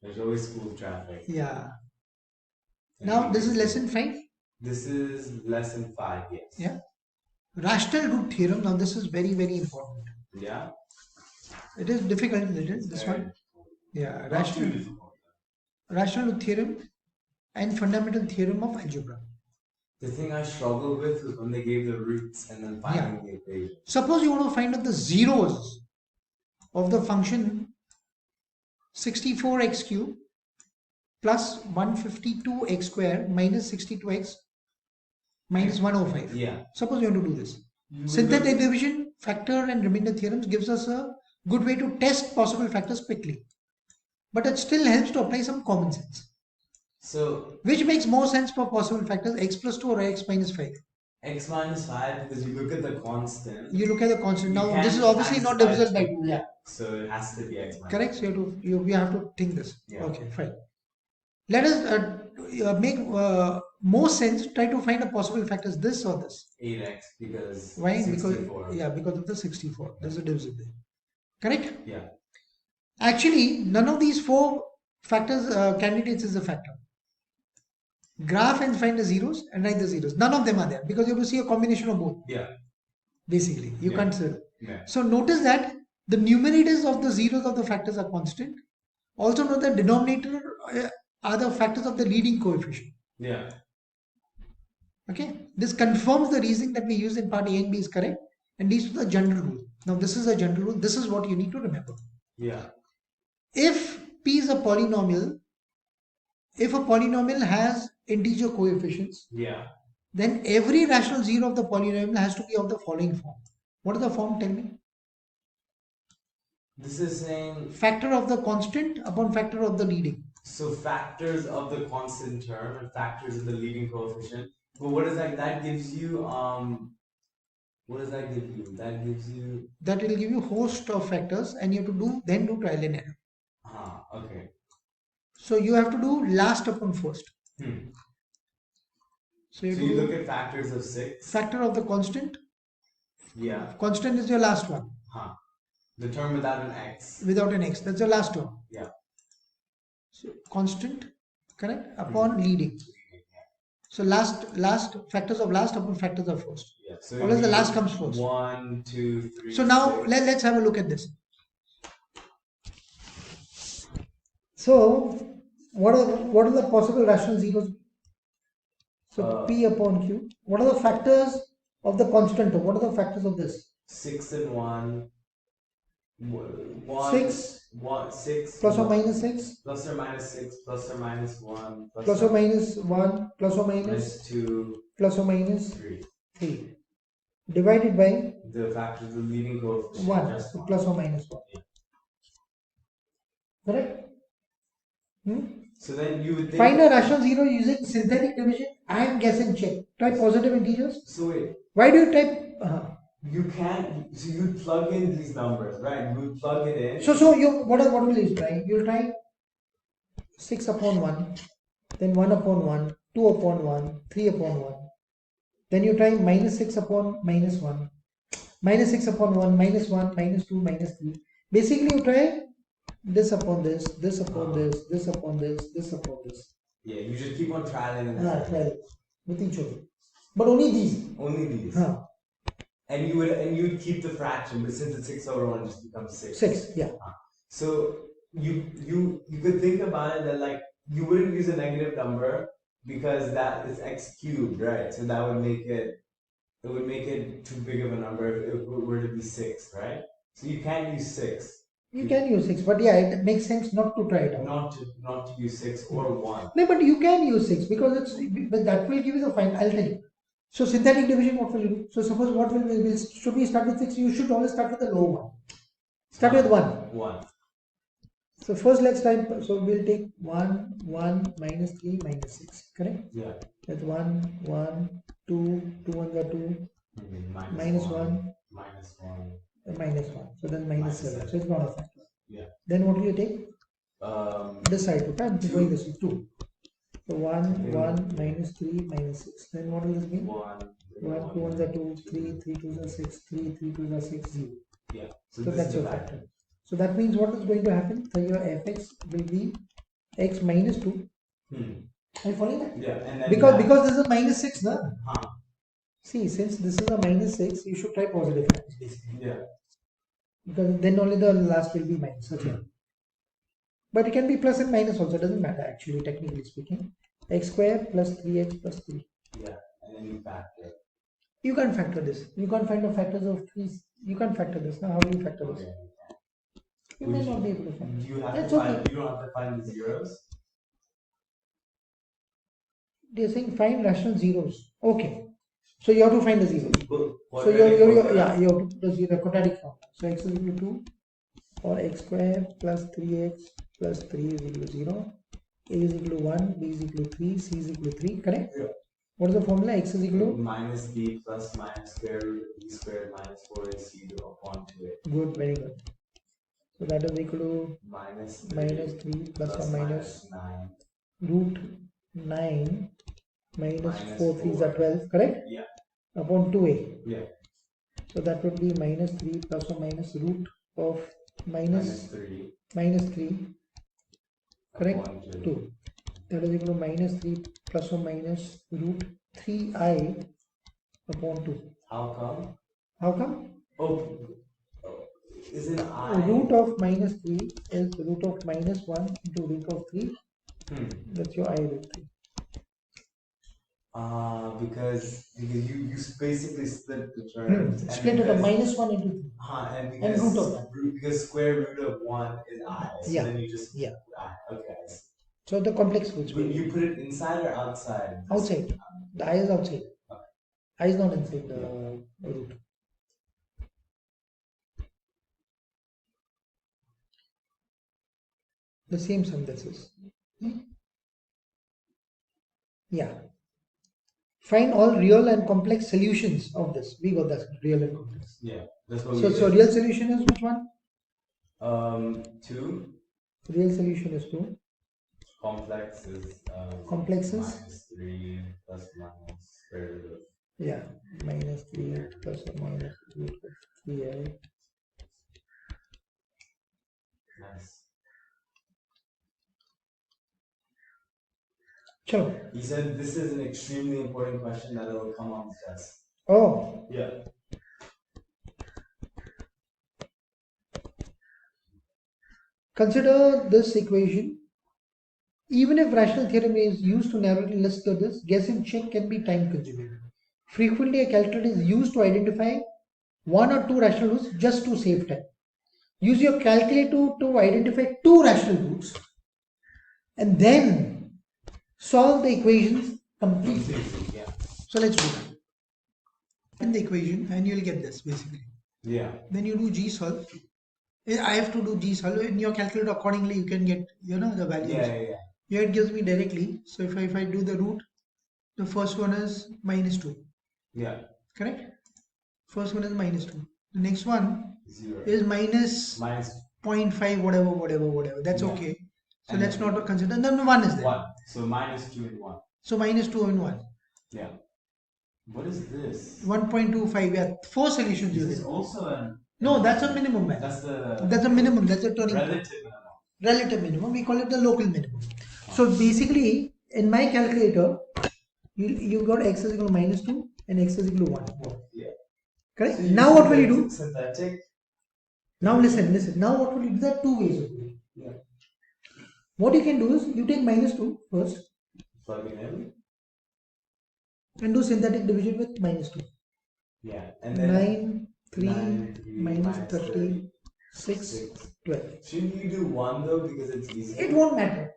There's always school traffic. Yeah. Now this is lesson 5. This is lesson 5, yes. Yeah. Rational root theorem. Now this is very, very important. Yeah. It is difficult, little, It's this very one. difficult. Yeah. Not too difficult. Rational root theorem and fundamental theorem of algebra. The thing I struggled with was when they gave the roots and then finding the equation. Suppose you want to find out the zeros of the function 64x cubed plus 152x squared minus 62x minus 105. Yeah. Suppose you want to do this. Synthetic division, factor and remainder theorems gives us a good way to test possible factors quickly. But it still helps to apply some common sense. So, which makes more sense for possible factors, x plus 2 or x minus 5? X minus 5, because you look at the constant. You look at the constant. Now, this is obviously not divisible by 2. Yeah. So, it has to be x minus 5. Correct? So, you have to think this. Yeah. Okay, fine. Let us make more sense. Try to find a possible factors, this or this. 8x, because why? 64. Because of the 64. There's a divisible. Correct? Yeah. Actually, none of these 4 factors candidates is a factor. Graph and find the zeros and write the zeros. None of them are there because you have to see a combination of both. Yeah. Basically, you can't say. Yeah. So notice that the numerators of the zeros of the factors are constant. Also note that denominator are the factors of the leading coefficient. Yeah. Okay. This confirms the reasoning that we use in part A and B is correct and leads to the general rule. Now this is a general rule. This is what you need to remember. Yeah. If P is a polynomial, if a polynomial has integer coefficients, yeah, then every rational zero of the polynomial has to be of the following form. What is the form? Tell me. This is saying factor of the constant upon factor of the leading. So factors of the constant term and factors of the leading coefficient. But what is that? That gives you what does that give you? That gives you that will give you host of factors and you have to then do trial and error. Okay. So you have to do last upon first. So you look at factors of 6. Factor of the constant. Yeah. Constant is your last one. The term without an x. Without an x. That's your last term. Yeah. So constant, correct? Upon leading. So last factors of last upon factors of first. Yeah. So always the last comes first. 1, 2, 3. So now let's have a look at this. So what are the possible rational zeros? So P upon Q. What are the factors of the constant term? What are the factors of this? 6 and 1. 6. 6. Plus or minus 6. Plus or minus 6. Plus or minus 1. Plus or minus 1. Plus or minus 2. Plus or minus 3. Divided by the factor of the leading coefficient. 1. So plus or minus 1. Yeah. Correct? So then you would think find a rational zero using synthetic division and guess and check. Type positive integers. So wait. Why do you type? You can't. So you plug in these numbers, right? You plug it in. So you what will you try? You'll try 6 upon 1, then 1 upon 1, 2 upon 1, 3 upon 1. Then you try minus 6 upon minus 1, minus 6 upon 1, minus 1, minus 2, minus 3. Basically, you try this upon this, this upon this, this upon this, this upon this. Yeah, you just keep on trialing and trial with each other. But only these. Only these. And you would keep the fraction, but since it's 6 over 1, it just becomes 6. 6, yeah. So you could think about it that like you wouldn't use a negative number because that is x cubed, right? So that would make it too big of a number if it were to be 6, right? So you can't use 6. You can use 6, but yeah, it makes sense not to try it out. Not to use 6 or 1. No, but you can use 6 because but that will give you the final. I'll tell you. So synthetic division, what will you do? So suppose what should we start with 6? You should always start with the low one. Start with 1. 1. So first let's type. So we'll take 1, 1, minus 3, minus 6. Correct? Yeah. That's 1, 1, 2, 2 ones are 2. Minus 1. Minus 1. Minus 1. So then minus 7. So it's not a factor. Yeah. Then what will you take? This side. Okay? I'm going this way. 2. So 1, 1, minus 3, minus 6. Then what will this mean? 1, 2 ones are 2, 3, 3 twos are 6, 3, 3 twos are 6, 0. Yeah. So that's your factor. So that means what is going to happen? So your fx will be x minus 2. Are you following that? Yeah, and then because this is a minus 6, na? Huh. See, since this is a minus 6, you should try positive factors basically. Yeah. Because then only the last will be minus. Okay. But it can be plus and minus also, doesn't matter actually, technically speaking. X square plus 3x plus 3. Yeah, and then you factor. You can't factor this. You can't find the factors of 3. You can't factor this. Now, how do you factor this? You may not be able to find. You have That's to find. okay. You don't have to find the zeros. They're saying find rational zeros. Okay. So you have to find the zeros. So you have to put the zero quadratic form. So x is equal to or x square plus 3x plus 3 is equal to 0. A is equal to 1, B is equal to 3, C is equal to 3. Correct? Yeah. What is the formula? X is equal to minus b plus minus square root of b squared minus 4ac upon 2a. Good, very good. So that is equal to minus 3 plus or minus 9 root 9 minus Minus 4 3 is 4. 12, correct? Yeah. Upon 2a. Yeah. So that would be minus 3 plus or minus root of minus 3, correct? 2. That is equal to minus 3 plus or minus root 3i upon 2. How come? How come? Oh, isn't I? Root of minus 3 is root of minus 1 into root of 3. That's your I root 3. Because you basically split the terms. Split it of minus 1 into 3. And root of 1. Because square root of 1 is I. So then you just I. Okay. So the complex roots. But you put it inside or outside? Outside. The I is outside. Okay. I is not inside the root. The same sum this is. Yeah. Find all real and complex solutions of this. We got that real and complex. Yeah. That's what So real solution is which one? 2. Real solution is 2. Complex is minus 3 plus minus square root of. Yeah, minus 3 plus or minus root of 3i. Nice. Chalo. He said this is an extremely important question that will come on the test. Oh. Yeah. Consider this equation. Even if rational theorem is used to narrowly list this, guess and check can be time consuming. Frequently, a calculator is used to identify 1 or 2 rational roots just to save time. Use your calculator to identify 2 rational roots and then solve the equations completely. Yeah. So let's do that. In the equation, and you'll get this basically. Yeah. Then you do G solve. I have to do G solve. In your calculator, accordingly, you can get the values. Yeah. Here it gives me directly. So if I do the root, the first one is minus 2. Yeah. Correct? First one is minus 2. The next one 0. is minus 0.5, whatever. That's okay. So let's not consider. Then 1 is there. 1. So minus 2 and 1. So minus 2 and 1. Yeah. What is this? 1.25. Yeah. 4 solutions. This is also an. No, that's a minimum, man. That's a minimum. That's a turning point. Relative minimum. We call it the local minimum. So basically, in my calculator, you got x is equal to minus 2 and x is equal to 1. Yeah. Correct? So now what will you do? Synthetic. Now listen. Now what will you do? There are 2 ways of doing it. Yeah. What you can do is, you take minus 2 first. Plug it in. And do synthetic division with minus 2. Yeah. And then 9, 3, minus 30, 6, 12. Shouldn't you do 1 though because it's easy? It won't matter.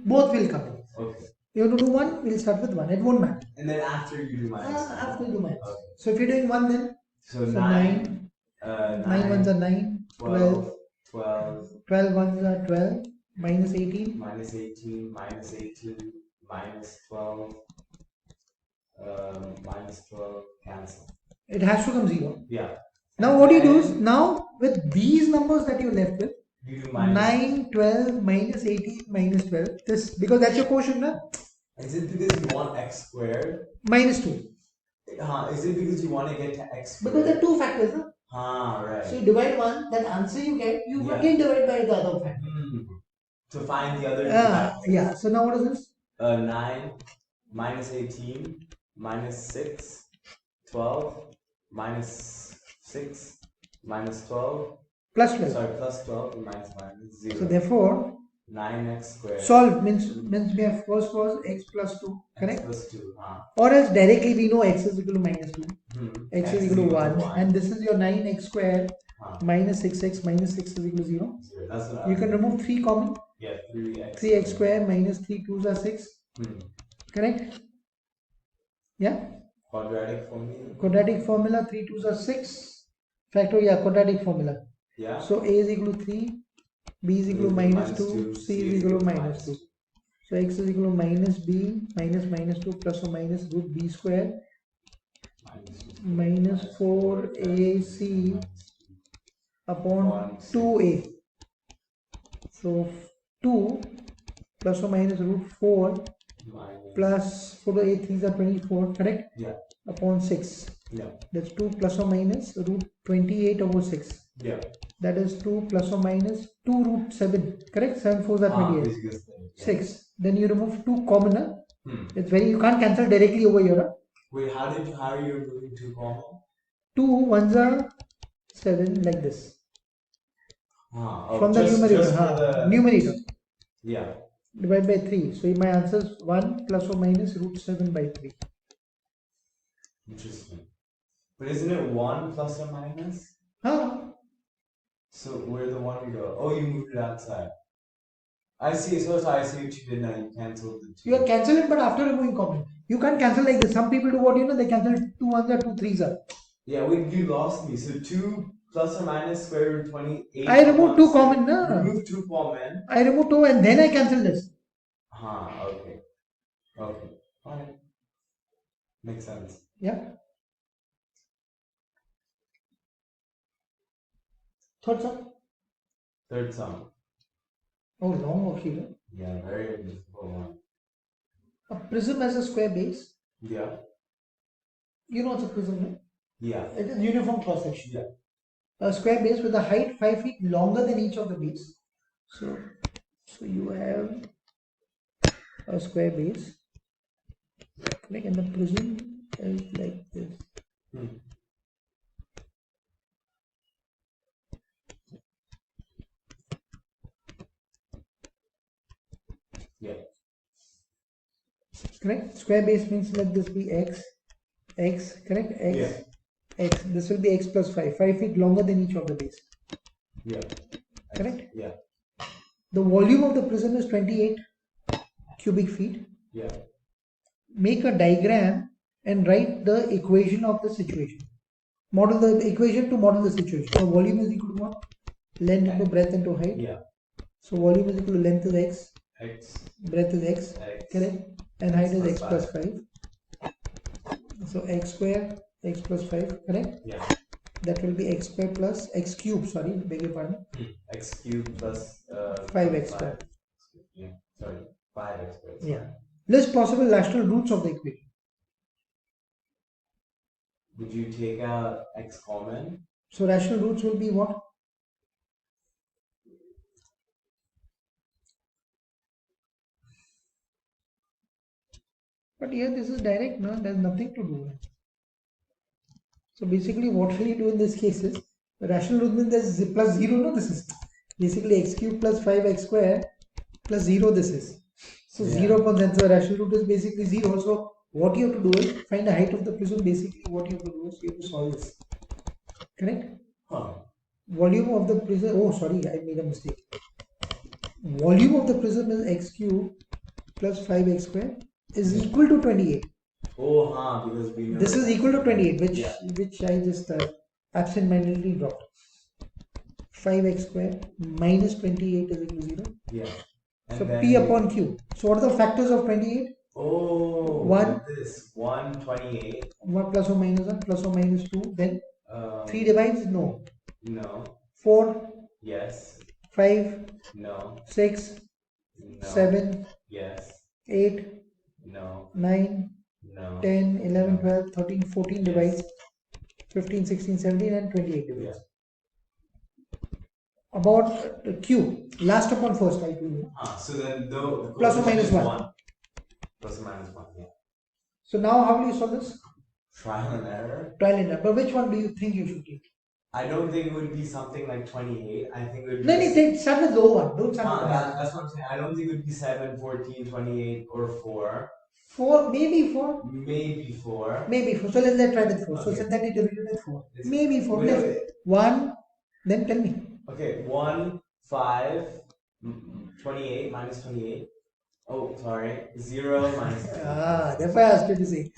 Both will come in. Okay. You have to do 1, we'll start with 1. It won't matter. And then after you do minus. After you do minus. Okay. So if you're doing 1 then? So 9. 9 ones are 9. 12. 12 ones are 12. Minus 18. Minus 18. Minus 18. Minus 12. Minus 12. Cancel. It has to come 0. Yeah. Now what do you do is, now with these numbers that you're left with, you do 9, 12, minus 18, minus 12. This, because that's your quotient, na? Is it because you want x squared? Minus 2. Is it because you want to get to x squared? Because there are 2 factors, na? Right. So you divide one, that answer you get, you again divide by the other factor. to find the other two factors. Yeah, so now what is this? 9 minus 18 minus 6, 12 minus 6 minus 12. Plus 12. Sorry, plus 12 minus minus 0. So therefore, 9x squared. solve means we have first was x plus 2, correct? X plus 2, Or else directly we know x is equal to minus 2. X is equal to 1. 1. And this is your 9x squared minus 6x minus 6 is equal to 0. That's what You can remove 3 common. Yeah, 3x. 3x squared minus 3 2s are 6. Correct? Yeah? Quadratic formula. Quadratic formula 3 2s are 6. Factor, yeah, quadratic formula. Yeah. So a is equal to 3, b is equal to minus 2, c is equal to minus 2. So x is equal to minus b minus minus 2 plus or minus root b square minus 4ac upon 2a. So 2 plus or minus root 4 plus 4 to 8 3s are 24, correct? Yeah. Upon 6. Yeah. That's 2 plus or minus root 28 over 6. Yeah. That is 2 plus or minus 2 root 7, correct? 7 4s are 28. 6. Then you remove 2 common. It's very, you can't cancel directly over here. Wait, how are you removing 2 common? 2 ones are 7 like this. From the numerator. Numerator. Yeah. Divide by 3. So my answer is 1 plus or minus root 7 by 3. Interesting. But isn't it 1 plus or minus? So where the 1 go? Oh, you moved it outside. I see. So I see what you did now. You cancelled the 2. You are cancel it, but after removing common. You can't cancel like this. Some people do what, they cancel 2 ones or 2 3s are. Yeah, wait, you lost me. So 2 plus or minus square root 28. I removed 2 common. Remove 2 common. I removed 2 and then I cancel this. Okay. Okay. Alright. Makes sense. Yeah. Third sum. Third sum. Oh, long worksheet. Yeah, very difficult one. A prism has a square base. Yeah. You know it's a prism, right? Yeah. It is uniform cross section. Yeah. A square base with a height 5 feet longer than each of the base. So you have a square base. Like, and the prism is like this. Yeah. Correct? Square base means let this be x, correct? X, yeah. X. This will be x plus 5. 5 feet longer than each of the base. Yeah. Correct? Yeah. The volume of the prism is 28 cubic feet. Yeah. Make a diagram and write the equation of the situation. Model the equation to model the situation. So volume is equal to what? Length into breadth into height. Yeah. So volume is equal to length is x. X. Breadth is x. Correct? And height is x plus 5. So x square, x plus 5. Correct? Yeah. That will be x square plus x cube. Sorry, beg your pardon. X cube plus 5x square. Yeah. Sorry. 5x squared. Yeah. List possible rational roots of the equation. Would you take out x common? So rational roots will be what? But here this is direct, no? There's nothing to do. So basically what will you do in this case is, the rational root means there's plus 0, no? This is basically x cube plus 5x square plus 0 this is. So 0 upon that, so rational root is basically 0. So what you have to do is find the height of the prism. Basically what you have to do is you have to solve this. Correct? Volume of the prism, oh sorry, I made a mistake. Volume of the prism is x cube plus 5x square is equal to 28. Oh, because we know this is equal to 28, which I just absent-mindedly dropped. 5x square minus 28 is equal to 0. Yeah. And so P upon Q. So what are the factors of 28? Oh, 1. This 1, 28. 1 plus or minus 1 plus or minus 2. Then 3 divides? No. No. 4? Yes. 5? No. 6? No. 7? Yes. 8? No. 9? No. 10, 11, 12, 13, 14 divides. 15, 16, 17 and 28 divides. about q, last upon first, I told you. So then the Plus or minus coefficient is 1. Plus or minus 1, yeah. So now how will you solve this? Trial and error. Trial and error. But which one do you think you should take? I don't think it would be something like 28. I think it would be. No, start with low one. Don't start with the high. That's what I'm saying. I don't think it would be 7, 14, 28, or 4. 4, maybe 4. Maybe 4. Maybe 4. So let's try with 4. Okay. So synthetic derivative with 4. It's, Maybe 4. wait. 1. Then tell me. Okay, 1, 5, 28 minus 28. Oh, sorry. 0 minus 28. Therefore I asked you to say.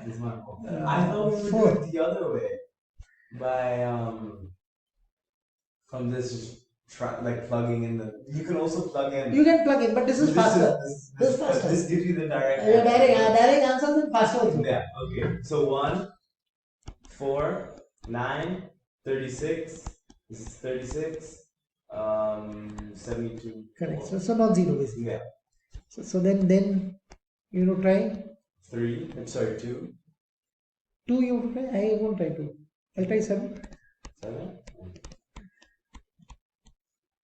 It's my fault. I thought we would do it the other way. By from this like plugging in the, you can also plug in. You can plug in, but this is faster. This is faster. This gives you the direct direct answers and faster also. Yeah, okay. So 1, 4, 9, 36, this is 36, 72. Correct. So not 0 basically. Yeah. So then try 3, I'm sorry, 2. 2 you try? I won't try 2. I'll try 7. 7?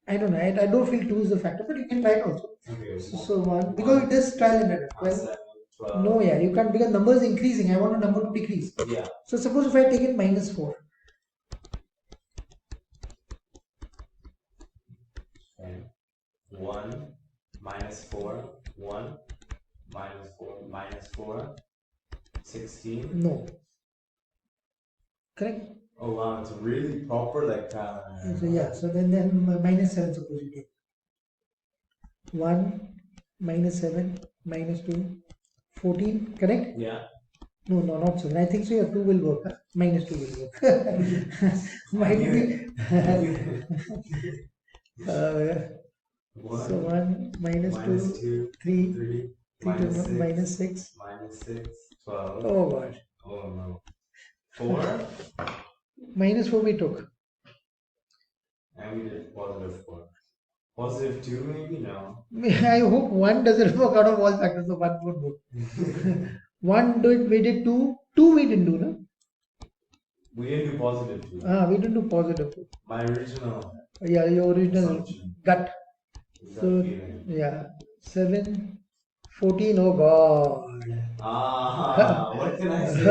I don't know. I don't feel 2 is the factor, but you can try it also. Okay. So 1. Because it is trial and error. 7, 12. No, yeah, you can't, because number is increasing. I want a number to decrease. Yeah. So suppose if I take it minus 4. Okay. 1, minus 4, 1, minus 4, 16. No. Correct? Oh wow, it's really proper like So yeah, so then minus 7 suppose you take. 1, minus 7, minus 2, 14, correct? Yeah. No, not 7. I think so your 2 will work. Huh? Minus 2 will work. Might be. So 1, minus 2, 3, 3 minus 6. Minus 6, 12. Oh gosh. Oh no. 4? Minus 4 we took. And we did positive 4. Positive 2 maybe? No. I hope 1 doesn't work out of all factors, so 1 would work. 1 we did 2. 2 we didn't do, no? We didn't do positive 2. We didn't do positive 2. My original. Yeah, your original assumption. gut. So, yeah. 7, 14, oh god. What can I say?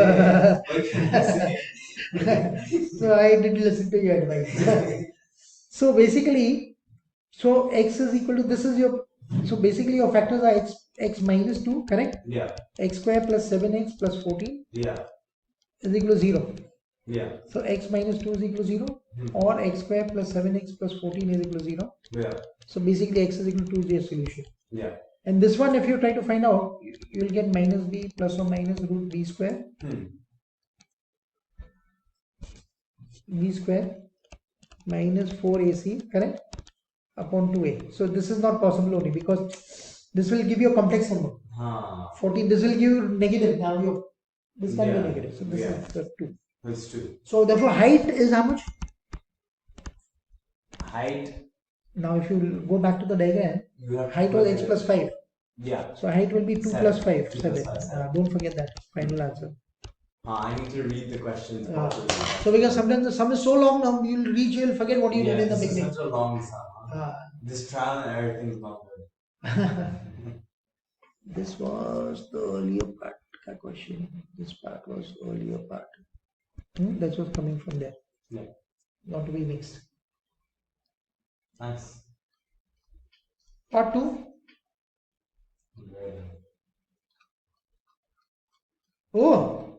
What can I say? So I did listen to your advice. So basically, x is equal to, this is your, so basically your factors are x minus 2, correct? Yeah. X square plus 7x plus 14 Yeah. is equal to 0. Yeah. So x minus 2 is equal to 0 or x square plus 7x plus 14 is equal to 0. Yeah. So basically x is equal to 2 is your solution. Yeah. And this one, if you try to find out, you will get minus b plus or minus root b square. B square minus 4ac, correct? Upon 2a. So this is not possible only because this will give you a complex number. 14, this will give you negative. Now this can be negative. So this is the 2. That's 2. So therefore height is how much? Height. Now if you go back to the diagram, height was x plus 5. Yeah. So height will be 2 plus 5. 7. Don't forget that final answer. I need to read the questions properly. So because sometimes the sum is so long now, you'll forget what you did in the beginning. It's such a long sum. This trial and error thing is not good. This was the earlier part का question. This part was earlier part. That was coming from there. Yeah. Not to be mixed. Nice. Part 2. Oh.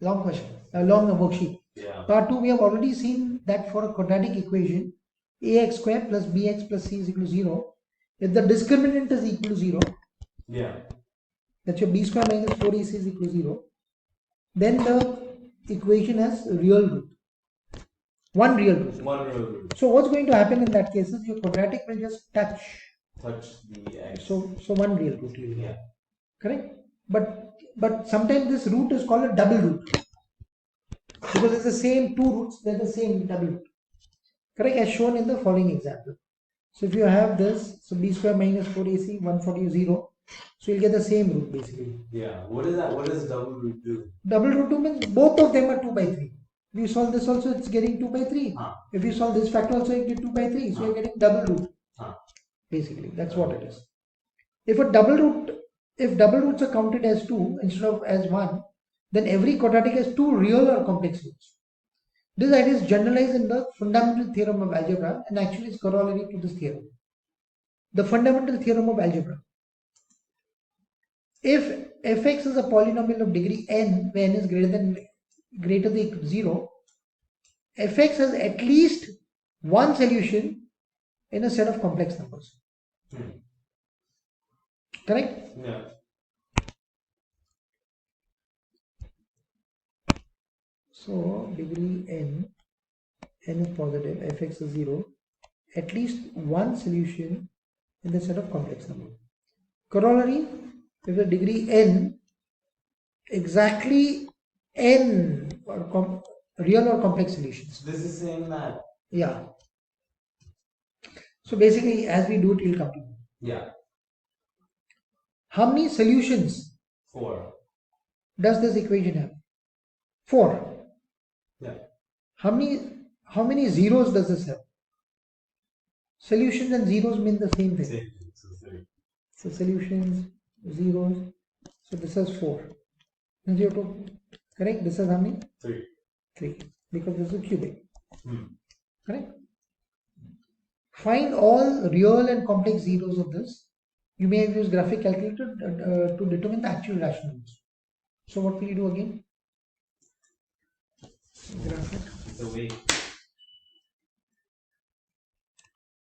Long question. Long worksheet. Yeah. Part 2, we have already seen that for a quadratic equation, ax square plus bx plus c is equal to 0. If the discriminant is equal to 0, yeah, that's your b square minus 4ac is equal to 0, then the equation has real root. One real root. One real root. So what's going to happen in that case is your quadratic will just touch the x. So one real root. Yeah. Correct? But sometimes this root is called a double root. Because it's the same two roots, they're the same double root. Correct? As shown in the following example. So if you have this, so b square minus 4ac, 140 is 0. So you'll get the same root basically. Yeah. What is that? What does double root do? Double root 2 means both of them are 2 by 3. If you solve this also, it's getting 2 by 3. If you solve this factor also, you get 2 by 3. So you're getting double root. Basically, that's what it is. If double roots are counted as 2 instead of as 1, then every quadratic has 2 real or complex roots. This idea is generalized in the fundamental theorem of algebra and actually is corollary to this theorem. The fundamental theorem of algebra. If fx is a polynomial of degree n, where n is greater than 0, fx has at least one solution in a set of complex numbers. Correct? Yeah. So degree n is positive, fx is 0, at least one solution in the set of complex numbers. Corollary, if the degree n, exactly n or real or complex solutions. This is saying that. Yeah. So basically, as we do it, we'll come to know. Yeah. How many solutions 4. does this equation have? 4. Yeah. How many zeros does this have? Solutions and zeros mean the same thing. Same. So 3. So solutions, zeros. So this is 4. And you have to correct. This is how many? 3. 3. Because this is cubic. Correct? Find all real and complex zeros of this. You may have used graphic calculator to determine the actual rational numbers. So what will you do again? Graphic. The way.